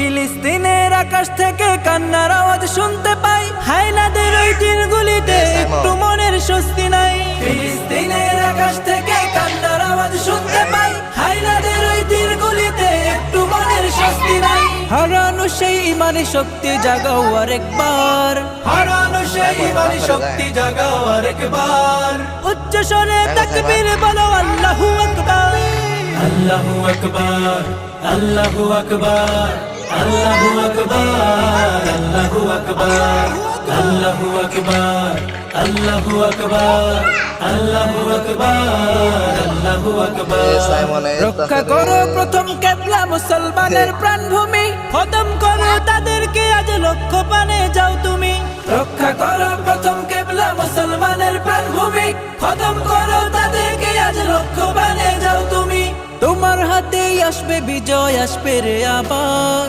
ফিলিস্তিনের আকাশ থেকে কান্নার আওয়াজ শুনতে পাই, হায়নাদের ওই তীরগুলিতে একটু মনের স্বস্তি নাই। ফিলিস্তিনের আকাশ থেকে কান্নার আওয়াজ শুনতে পাই, হায়নাদের ওই তীরগুলিতে একটু মনের স্বস্তি নাই। হারানো সেই ইমানি শক্তি জাগাও আরেকবার, হারানো সেই ইমানি শক্তি জাগাও আরেকবার। উচ্চ স্বরে তাকবীর বলো আল্লাহু আকবার, আল্লাহু আকবার, আল্লাহু আকবার, আল্লাহু আকবার, আল্লাহু আকবার, আল্লাহু আকবার, আল্লাহু আকবার, আল্লাহু আকবার, আল্লাহু আকবার। রক্ষা করো প্রথম কেবলা মুসলমানের প্রাণভূমি, খতম করো তাদেরকে আজ লক্ষ্য পানে যাও তুমি। রক্ষা করো প্রথম কেবলা মুসলমানের প্রাণভূমি, খতম করো তাদেরকে আজ লক্ষ্য পানে যাও তুমি। তোমার হাতেই আসবে বিজয়, আসবে রে আবার।